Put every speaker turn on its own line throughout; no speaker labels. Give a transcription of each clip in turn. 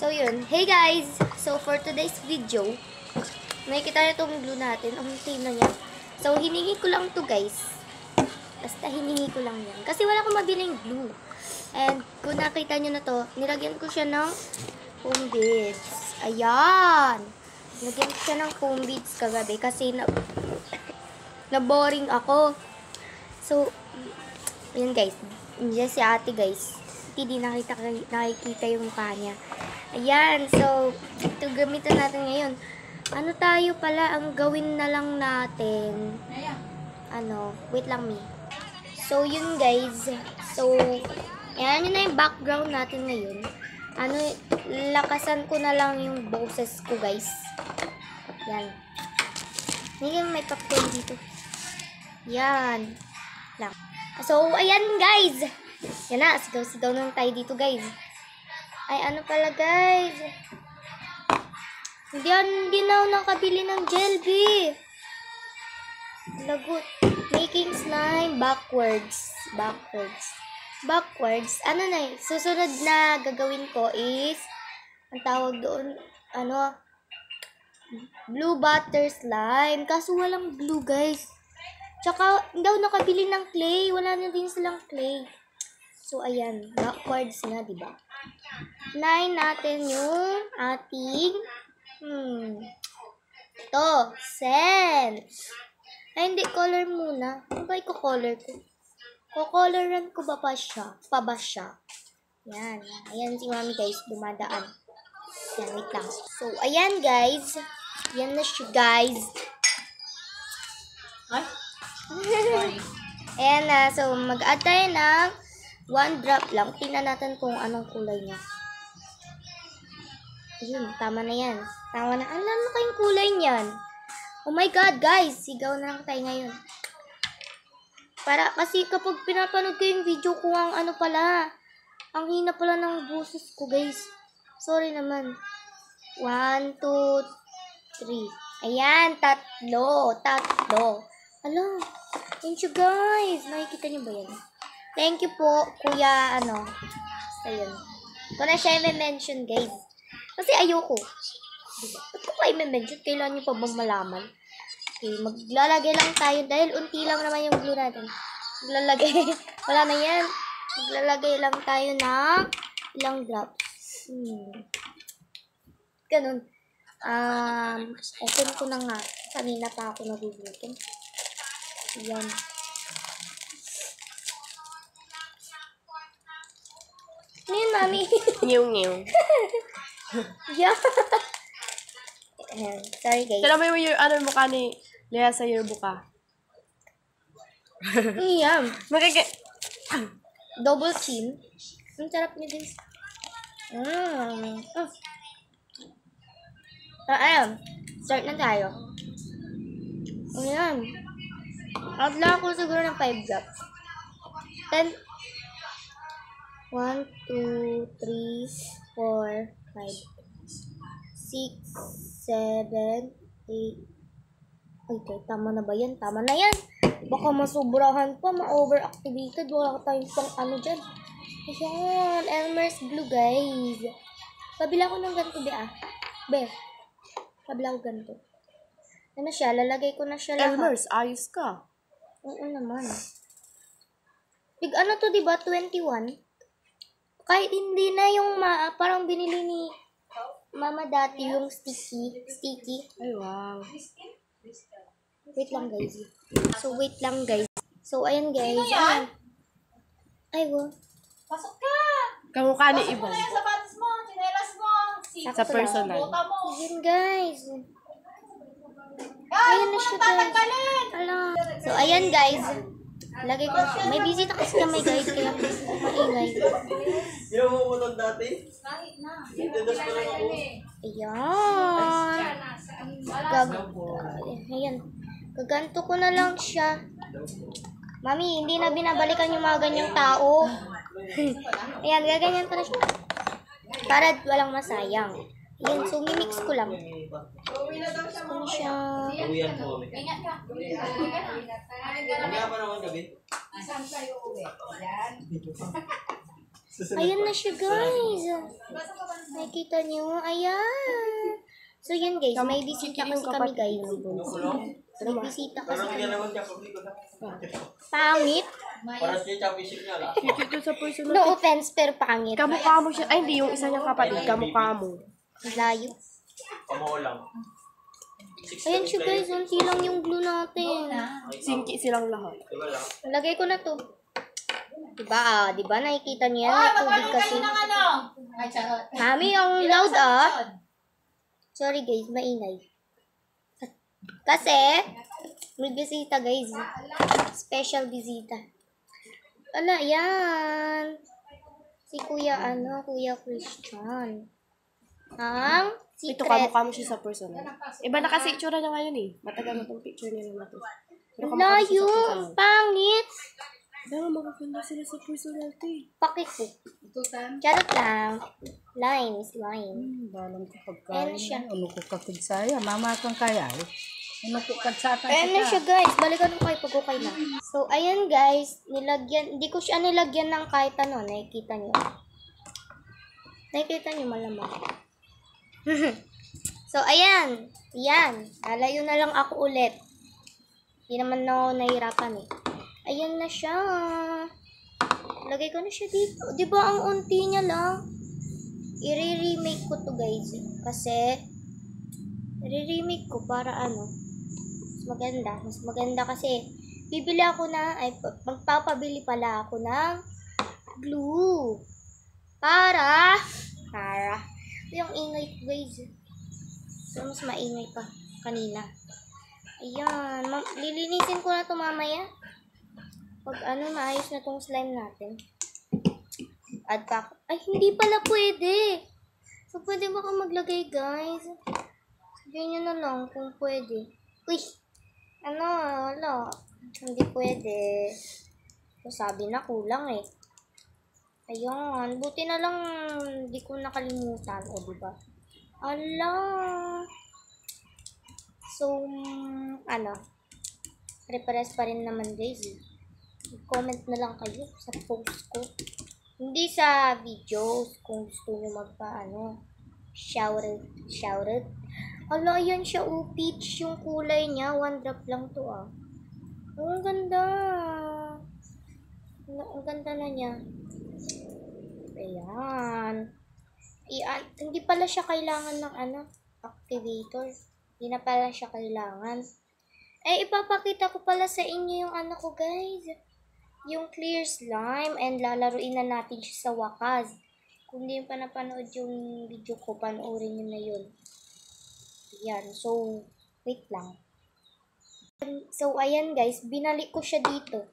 So, yun. Hey guys! So, for today's video, nakikita na itong glue natin. Ang tina niya. So, hiningi ko lang to guys. Basta hiningi ko lang yan. Kasi wala akong mabiling glue. And, kung nakita nyo na to, nilagyan ko siya ng foam beads. Ayan! Nilagyan ko siya ng foam beads kagabi kasi na-boring ako. So, yun guys. Diyan si ate guys. Hindi nakikita yung mukha niya. Ayan. So, ito gamitin natin ngayon. Ano tayo pala ang gawin na lang natin? Wait lang me. So, yun guys. So, ayan yun na yung background natin ngayon. Lakasan ko na lang yung boses ko guys. Yan. Hindi may popcorn dito. Yan. Lang. So, ayan guys. Yan na, sigaw-sigaw naman tayo dito guys. Ay, ano pala guys? Hindi na ako nakabili ng Jelby. Lagot. Making slime backwards. Ano na eh. Susunod na gagawin ko is, ang tawag doon, blue butter slime. Kaso walang glue guys. Tsaka, hindi ako nakabili ng clay. Wala na din silang clay. So, ayan. Backwards na, diba? Nine natin yung ating, ito, scent. Ay, hindi. Color muna. Ano ba i-color ko? Ko-coloran ko ba siya? Yan. Ayan si mami guys. Dumadaan. Yan, wait lang. So, ayan guys. Yan na siya guys.
Ay? Sorry.
Ayan na. So, mag-add tayo ng 1 drop lang. Tingnan natin kung anong kulay niya. Ayun, tama na yan. Tama na. Ano kayong kulay niyan? Oh my God, guys. Sigaw na lang tayo ngayon. Kasi kapag pinapanood ko yung video ko, ang hina pala ng boses ko, guys. Sorry naman. 1, 2, 3. Ayan, tatlo. Hello. Thank you, guys. Nakikita niyo ba yan? Thank you po, kuya, ayun. Ito na siya i-mention, guys. Kasi ayoko. Diba? Ba't ko pa i-mention? Kailan nyo pa bang malaman? Okay, maglalagay lang tayo dahil unti lang naman yung glue natin. Wala na yan. Maglalagay lang tayo ng ilang drops. Ganun. Open ko na nga. Kanina pa ako nagugutom. Yan. Ngayon, mami.
Nyew.
Yeah. Sorry, guys.
Tala mo yung mukha ni Lea sa yearbook.
Iyam. Double chin. Ang sarap niya, guys. Ayan. Start na tayo. Ayan. Outlaw ko siguro ng 5 drops. 10. 1, 2, 3, 4, 5, 6, 7, 8. Okay, tama na ba yan? Tama na yan. Baka masubrahan pa, ma-overactivated. Wala ka tayong pang dyan. Ayan, Elmer's Glue, guys. Pabila ko ng ganito, Be. Pabila ko ganito. Ano siya? Lalagay ko na siya lahat.
Elmer's, ayos ka.
Oo naman. To, diba? 21? Kahit hindi na yung parang binili ni mama dati yung sticky.
Ay, wow.
Wait lang, guys. So, ayan, guys. Ayan. Ay, wow.
Pasok ka!
Kamukha ni Ibon.
Yung sapatos mo, chinelas mo.
Sa personal.
Ayan, guys.
Ayan
na siya, guys. Alam. So, ayan, guys. Lagay ko. May bisita kasi kami, guys. Kaya maingay.
Yung umulan dati?
Kahit na.
Tindas ko lang ako.
Ayan. Ayan. Gaganto ko na lang siya. Mami, hindi na binabalikan yung mga ganyang tao. Ayan, gaganyan ko na siya. Para walang masayang. Ayan, so mimix ko lang. Mix ko na siya.
Uwian po kami.
Ingat ka.
Mamaya pa naman gabi.
Saan tayo uwi? Yan.
Ayan na siya, guys. Nakikita niyo? Ayan. So, yan, guys. May bisita kasi kami, guys. May bisita kasi
Parang
kami.
yan naman siya pabliko na.
Pangit.
Para siya championship niya lang.
Ito sa personal.
No offense, pero pangit.
Kamukha mo siya. Ay, hindi. Yung isa niyang kapatid. Kamukha mo.
Layo.
Kamuho lang.
Ayan siya, guys. Unti lang yung glue natin.
Singki silang lahat.
Diba lang?
Lagay ko na to. Diba? Nakikita niyo yan? May tubig kasi.
Ng ano? Ay, charot.
Mami, ang loud Sorry, guys. Maingay. Kasi, may bisita, guys. Special bisita. Ala, yan. Si Kuya Christian. Ang
Ito,
secret.
kamukha mo siya sa personal. Iba na kasi itsura niya ngayon eh. Matagal na itong picture niya na ito. Pero kamukha mo siya
Layo.
sa personal.
Pangit.
Pero magaganda sila sa personal to eh.
Pakiko. Charot lang. Line is line.
Balang ko
Ayan
pagkain.
na siya.
Ano ko kakigsaya? Mama kang kaya eh. Ano ko kagsatan
Ayan na siya, guys. Balikan mo kayo pag okay na. So, ayan, guys. Hindi ko siya nilagyan ng kahit ano. Nakikita nyo. Nakikita nyo malamang. So, ayan. Yan. Lalayo na lang ako ulit. Hindi naman ako nahihirapan eh. Ayan na siya. Lagay ko na siya dito. Diba ang unti niya lang? I-remake ko to, guys. Kasi, i-remake ko para ano. Mas maganda kasi bibili ako magpapabili pala ako ng glue. Para yung ingay ko, guys. So, mas maingay pa kanina. Ayan. Lilinisin ko na to mamaya. Pag maayos na tong slime natin. Ay, hindi pala pwede. So, pwede ba ka maglagay, guys? Sabihin nyo na lang kung pwede. Uy! Wala. Hindi pwede. So, sabi na kulang eh. Ayan. Buti na lang hindi ko nakalimutan. O, diba? Ala. So, Pare-pares pa rin naman, guys. Comment na lang kayo sa post ko. Hindi sa videos kung gusto nyo shoutout. Ala, yan siya, peach yung kulay niya. 1 drop lang to, ang ganda. Ang ganda na niya. Ayan. Hindi pala siya kailangan ng activator. Hindi na pala siya kailangan. Ipapakita ko pala sa inyo yung ko, guys. Yung clear slime. And lalaruin na natin siya sa wakas. Kung hindi pa napanood yung video ko, panoorin nyo na yun. Yan. So, wait lang. So, ayan, guys. Binalik ko siya dito.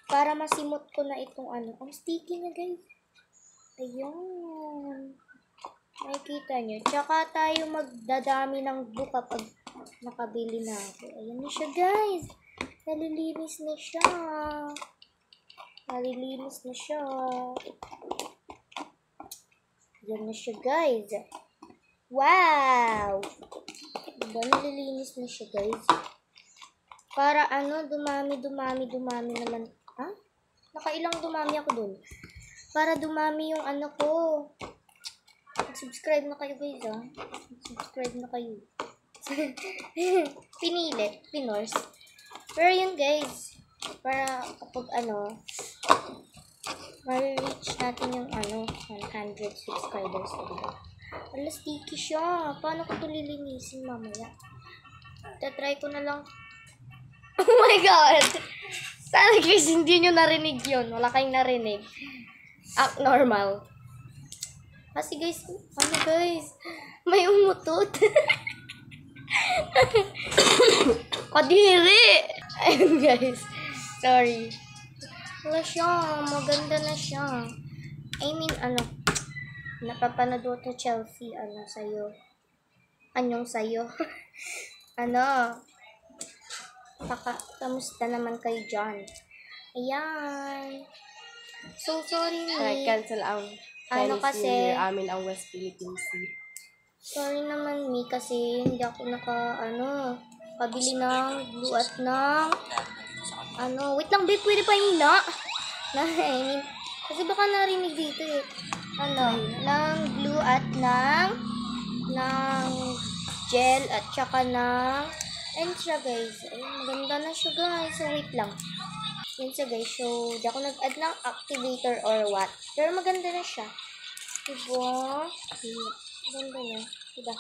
Para masimot ko na itong Ang sticky na, guys. Ayan. Nakikita nyo. Tsaka tayo magdadami ng buka pag nakabili na ako. Ayan na siya, guys. Nalilinis na siya. Ayan na siya, guys. Wow! Diba, nalilinis na siya, guys. Para dumami naman. Nakailang dumami ako dun. Para dumami yung ko. Subscribe na kayo, guys, Subscribe na kayo. Pinorse. Pero yun, guys. Para kapag ma-reach natin yung 100 subscribers, diba? Ala, sticky siya. Paano ko ito lilinisin mamaya? Tatry ko na lang. Oh my God! Sana, guys, hindi nyo narinig yun. Wala kayong narinig. Normal. Kasi, guys, guys? May umutot. Kadiri! Ayun, guys. Sorry. Wala siya. Maganda na siya. I mean, napapanood ko to Chelsea. Sa'yo? Anyong sa'yo? Kamusta naman kayo dyan? Ayan. So, sorry,
Ay, cancel ang Chinese
kasi,
New Year amin ang West Philippine Sea.
sorry naman, Mi, kasi hindi ako pabili ng glue at ng, wait lang, babe, pwede pa hina? Kasi baka narinig dito eh. Ng glue at ng gel at saka ng and siya guys. Ayun, maganda na siya guys. So, wait lang. Yun siya guys. So, di ako nag-add ng activator or what. Pero maganda na siya. Diba? Maganda na. Diba?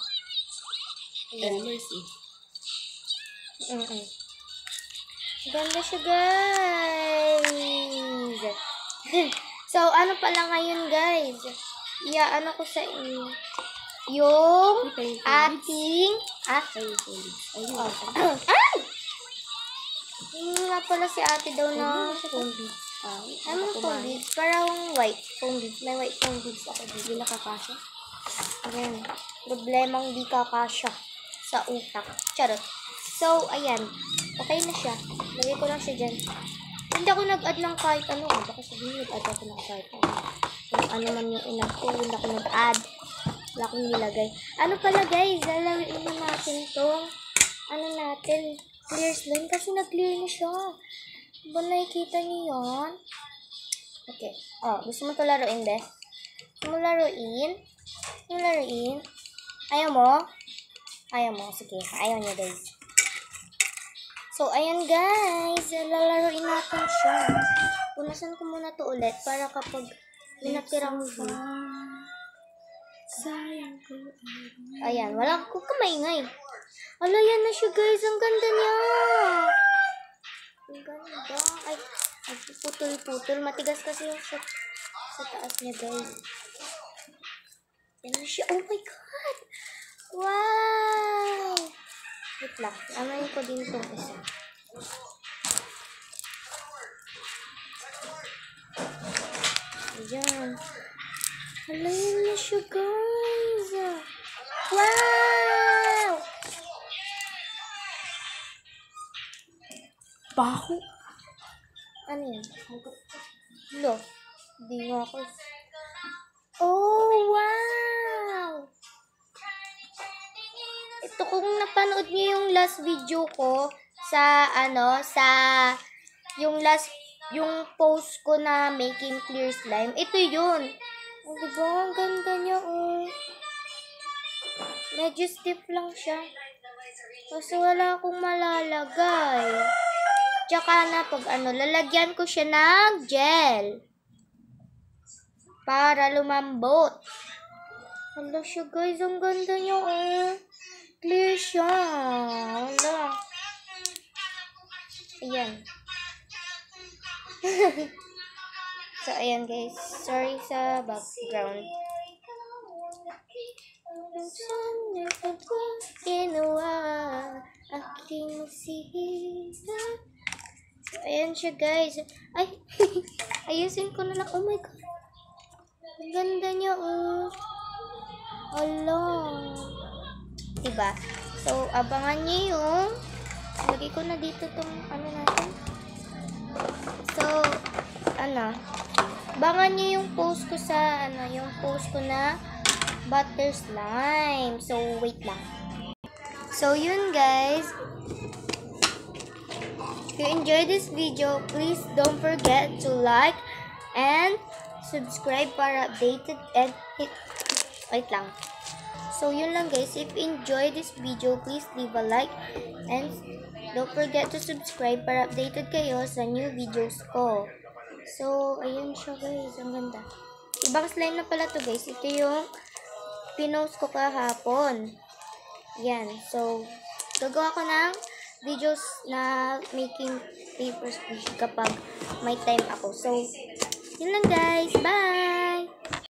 Ayan.
Mercy.
Ganda siya, guys. So, ano pala ngayon, guys? Ano ko sa inyo. Yung ating...
Ay!
Yung nga pala si ate daw na foam beads. Ano foam beads? Parang white foam beads. May white foam beads ako.
Hindi nakakasya.
Ayan. Problemang di kakasya sa utak. Charot. So, ayan. Okay na siya. Lagay ko lang siya dyan. Hindi ako nag-add ng kahit ano. Baka sabihin nag-add ako ng kahit ano. Kung ano man yung inag ko, hindi ako nag-add. Wala akong nilagay. Ano pala guys, lalawin na natin tong clear slime kasi nag-clear na siya. Ba nakikita niyo yan? Okay. Gusto mo ito laruin, be? Gusto mo laruin? Yung laruin? Ayaw mo? Ayaw mo? Sige, ayaw niya guys. So, ayan guys. Lalaroin natin siya. Punasan ko muna to ulit para kapag minatirang view.
Sayang ko.
Ayan, wala ko kamaingay. Ala, yan na siya guys. Ang ganda niya. Ang ganda. Ay, putol-putol. Matigas kasi yung sa taas niya guys. Yan na siya. Oh my God. Wow. Wait lang. Amayin ko din itong isa. Ayan. Hala, yan na siya, guys. Wow!
Baho.
Ano yan? Lo. Hindi nga ako. Oh, wow! Ito kung napanood niyo yung last video ko sa yung post ko na making clear slime. Ito yun. Oh, diba? Ang ganda niya, oh. Medyo stiff lang siya. Kasi wala akong malalagay. Tsaka na pag lalagyan ko siya ng gel. Para lumambot. Hala siya, guys. Ang ganda niya, oh. Clear siya. Hala. Ayan. So, ayan guys. Sorry sa background. Ginawa aking sihita. So, ayan siya guys. Ay, ayusin ko na lang. Oh my God. Ang ganda niya, oh. Hala. Diba? So, abangan niyo yung lagay ko na dito tong natin. So, abangan niyo yung post ko sa yung post ko na butter slime. So, wait lang. So, yun guys. If you enjoyed this video, please don't forget to like and subscribe para updated and hit. Wait lang. So, yun lang guys. If you enjoyed this video, please leave a like and don't forget to subscribe para updated kayo sa new videos ko. So, ayun siya guys. Ang ganda. Ibang slime na pala to guys. Ito yung pinost ko kahapon. Yan. So, gagawa ko ng videos na making paper squishy kapag may time ako. So, yun lang guys. Bye!